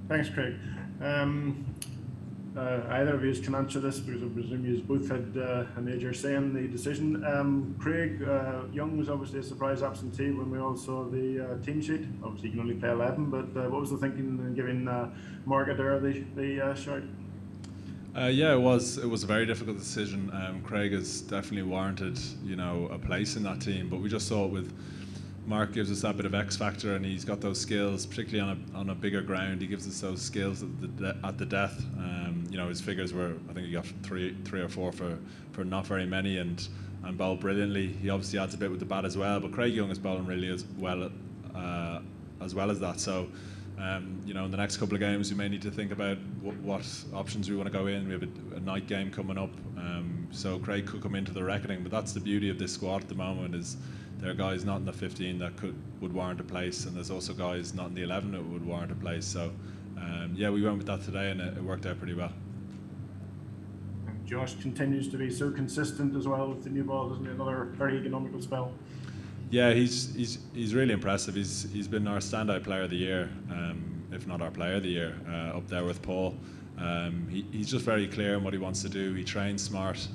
Thanks, Craig. Either of you can answer this because I presume you both had a major say in the decision. Craig, Young was obviously a surprise absentee when we all saw the team sheet. Obviously, you can only play 11, but what was the thinking in giving Mark Adair the shout? Yeah, it was a very difficult decision. Craig has definitely warranted, a place in that team, but we just saw it with Mark gives us that bit of X factor, and he's got those skills, particularly on a bigger ground. He gives us those skills at the death. His figures were, I think he got three or four for not very many, and bowled brilliantly. He obviously adds a bit with the bat as well, but Craig Young is bowling really as well as that. So, in the next couple of games, we may need to think about what options we want to go in. We have a night game coming up, so Craig could come into the reckoning. But that's the beauty of this squad at the moment, is there are guys not in the 15 that would warrant a place, and there's also guys not in the 11 that would warrant a place. So, we went with that today, and it worked out pretty well. And Josh continues to be so consistent as well with the new ball, doesn't he? Another very economical spell. Yeah, he's really impressive. He's been our standout player of the year, if not our player of the year, up there with Paul. He's just very clear in what he wants to do. He trains smart.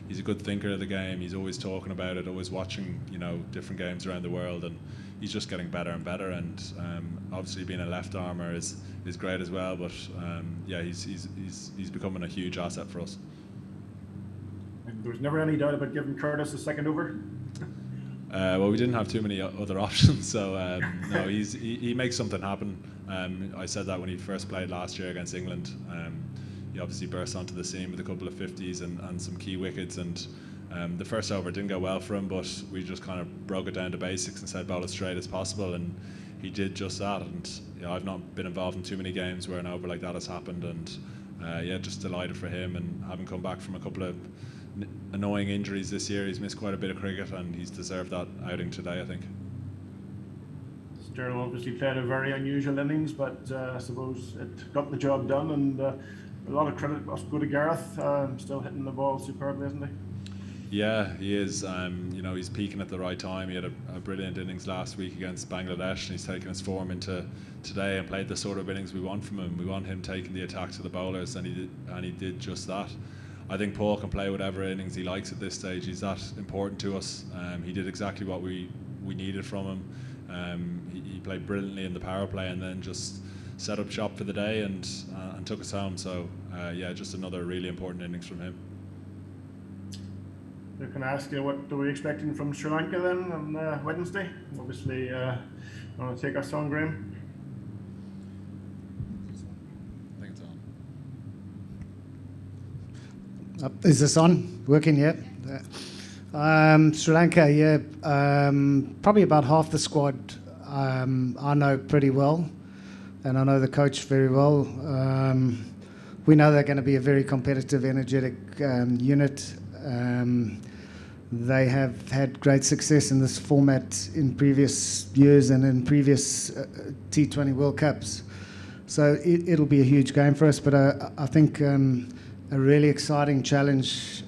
He's a good thinker of the game. He's always talking about it, always watching, different games around the world, and he's just getting better and better. And obviously, being a left armer is great as well. But he's becoming a huge asset for us. And there was never any doubt about giving Curtis a second over. Well, we didn't have too many other options, so no, he makes something happen. I said that when he first played last year against England. He obviously burst onto the scene with a couple of 50s and some key wickets, and the first over didn't go well for him, but we just kind of broke it down to basics and said bowl as straight as possible, and he did just that. And I've not been involved in too many games where an over like that has happened, and just delighted for him. And having come back from a couple of annoying injuries this year, he's missed quite a bit of cricket, and he's deserved that outing today, I think. Sterling obviously played a very unusual innings, but I suppose it got the job done, and a lot of credit must go to Gareth. Still hitting the ball superbly, isn't he? Yeah, he is. He's peaking at the right time. He had a brilliant innings last week against Bangladesh, and he's taken his form into today and played the sort of innings we want from him. We want him taking the attack to the bowlers, and he did just that. I think Paul can play whatever innings he likes at this stage. He's that important to us. He did exactly what we needed from him. He played brilliantly in the power play, and then just set up shop for the day and took us home. So just another really important innings from him. I can ask you, what are we expecting from Sri Lanka then on Wednesday? Obviously, you want to take us on, Graham? I think it's on. Is this on? Working yet? Sri Lanka, probably about half the squad I know pretty well, and I know the coach very well. We know they're going to be a very competitive, energetic unit. They have had great success in this format in previous years and in previous T20 World Cups. So it'll be a huge game for us, but I think a really exciting challenge.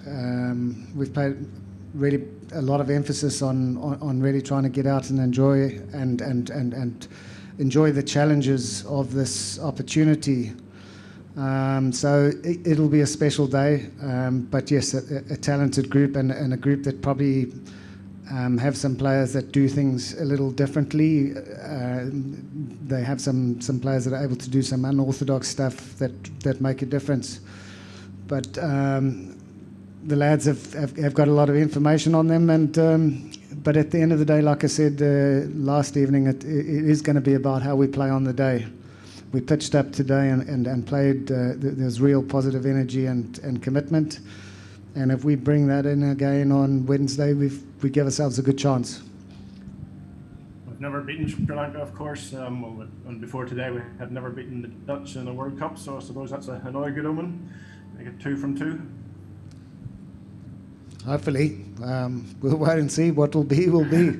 We've played really a lot of emphasis on really trying to get out and enjoy and enjoy the challenges of this opportunity. So it'll be a special day, but yes, a talented group and a group that probably have some players that do things a little differently. They have some players that are able to do some unorthodox stuff that make a difference. But the lads have got a lot of information on them, but at the end of the day, like I said last evening, it is going to be about how we play on the day. We pitched up today and played. There's real positive energy and commitment, and if we bring that in again on Wednesday, we give ourselves a good chance. We've never beaten Sri Lanka, of course, and before today we had never beaten the Dutch in a World Cup, so I suppose that's another good omen. Make it 2 from 2. Hopefully, we'll wait and see. What will be, will be.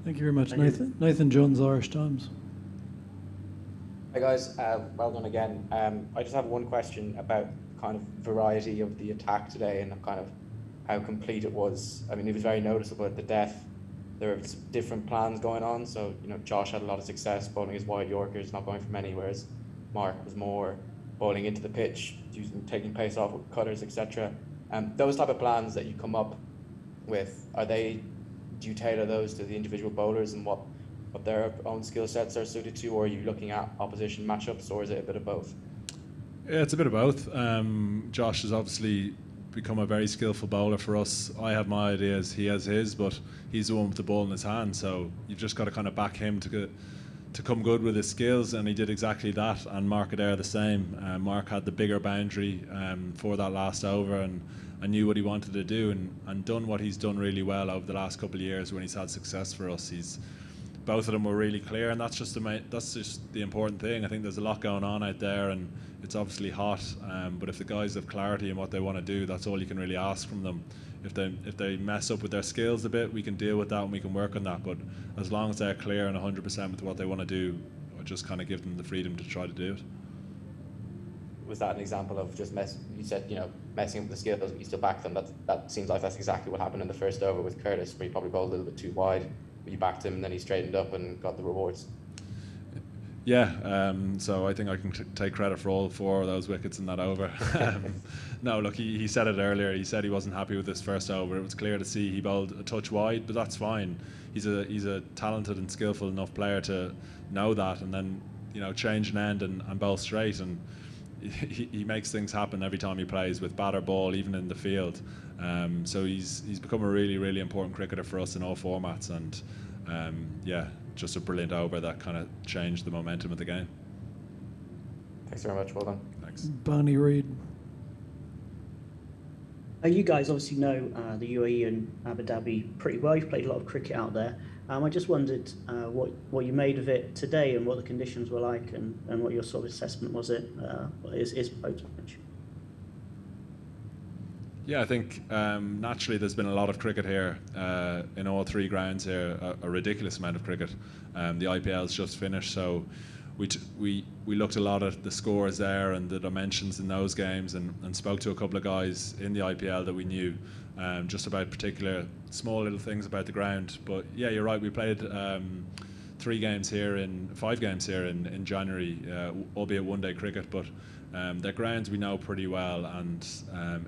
Thank you very much, Nathan. Nathan Jones, Irish Times. Hi guys, well done again. I just have one question about kind of variety of the attack today and kind of how complete it was. I mean, it was very noticeable at the death. there are different plans going on. So, Josh had a lot of success bowling his wide Yorkers, not going for many, whereas Mark was more bowling into the pitch, taking pace off with cutters, etc. Those type of plans that you come up with, do you tailor those to the individual bowlers and what their own skill sets are suited to, or are you looking at opposition matchups, or is it a bit of both? Yeah, it's a bit of both. Josh has obviously become a very skillful bowler for us. I have my ideas, he has his, but he's the one with the ball in his hand, so you've just got to kind of back him to come good with his skills, and he did exactly that. And Mark Adair the same. Mark had the bigger boundary for that last over, and knew what he wanted to do, and done what he's done really well over the last couple of years when he's had success for us. Both of them were really clear, and that's just the important thing. I think there's a lot going on out there, and it's obviously hot. But if the guys have clarity in what they want to do, that's all you can really ask from them. If they mess up with their skills a bit, we can deal with that and we can work on that. But as long as they're clear and 100% with what they want to do, I just kind of give them the freedom to try to do it. Was that an example of just you said, messing up with the skills, but you still back them? That seems like that's exactly what happened in the first over with Curtis, where he probably bowled a little bit too wide. You backed him, and then he straightened up and got the rewards. Yeah, so I think I can take credit for all 4 of those wickets in that over. No, look, he said it earlier. He said he wasn't happy with his first over. It was clear to see he bowled a touch wide, but that's fine. He's a talented and skillful enough player to know that, and then change an end and bowl straight. And he makes things happen every time he plays with bat or ball, even in the field. So he's become a really, really important cricketer for us in all formats, and just a brilliant over that kind of changed the momentum of the game. Thanks very much. Well done. Thanks. Barney Reid. You guys obviously know the UAE and Abu Dhabi pretty well. You've played a lot of cricket out there. I just wondered what you made of it today and what the conditions were like, and what your sort of assessment was is post-match. Yeah, I think naturally there's been a lot of cricket here in all 3 grounds here, a ridiculous amount of cricket. The IPL's just finished, so we looked a lot at the scores there and the dimensions in those games, and spoke to a couple of guys in the IPL that we knew just about particular small little things about the ground. But yeah, you're right, we played 5 games here in January, albeit one-day cricket, but their grounds we know pretty well, and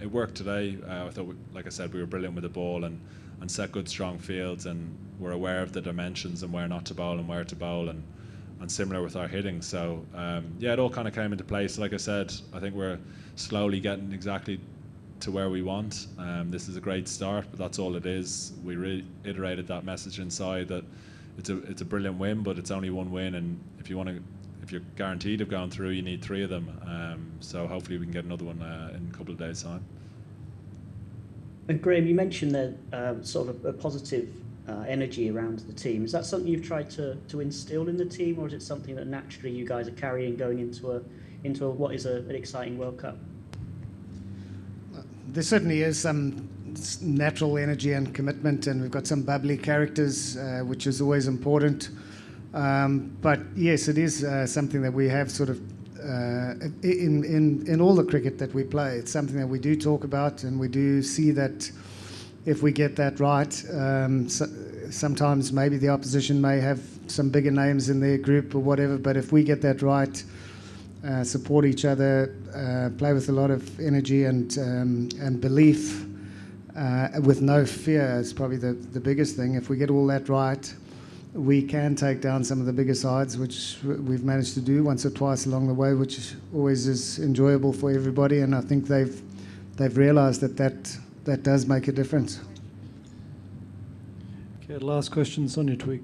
it worked today. I thought, like I said, we were brilliant with the ball and set good strong fields, and we're aware of the dimensions and where not to bowl and where to bowl, and similar with our hitting. So it all kind of came into place. Like I said, I think we're slowly getting exactly to where we want. This is a great start, but that's all it is. We reiterated that message inside that it's a brilliant win, but it's only one win, and if you're guaranteed of going through, you need 3 of them. So hopefully we can get another one in a couple of days' time. And Graham, you mentioned that sort of a positive energy around the team. Is that something you've tried to instill in the team, or is it something that naturally you guys are carrying going into what is an exciting World Cup? There certainly is some natural energy and commitment, and we've got some bubbly characters, which is always important. But yes, it is something that we have sort of in all the cricket that we play. It's something that we do talk about, and we do see that if we get that right, sometimes maybe the opposition may have some bigger names in their group or whatever, but if we get that right, support each other, play with a lot of energy and belief, with no fear is probably the biggest thing. If we get all that right, we can take down some of the bigger sides, which we've managed to do once or twice along the way, which always is enjoyable for everybody. And I think they've realised that does make a difference. Okay, last question, Sonia Twig.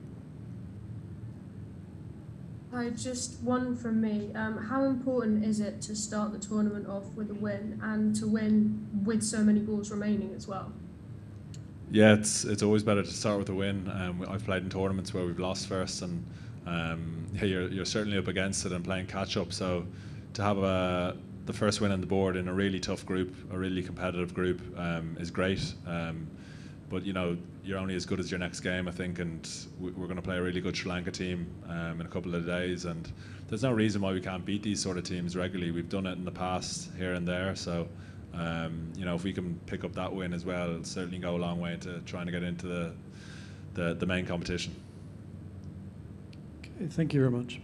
Hi, just one from me. How important is it to start the tournament off with a win, and to win with so many balls remaining as well? Yeah, it's always better to start with a win. I've played in tournaments where we've lost first, and you're certainly up against it and playing catch up. So to have the first win on the board in a really tough group, a really competitive group, is great. But you're only as good as your next game, I think, and we're going to play a really good Sri Lanka team in a couple of days, and there's no reason why we can't beat these sort of teams regularly. We've done it in the past here and there, so if we can pick up that win as well, it'll certainly go a long way into trying to get into the main competition. Okay, thank you very much.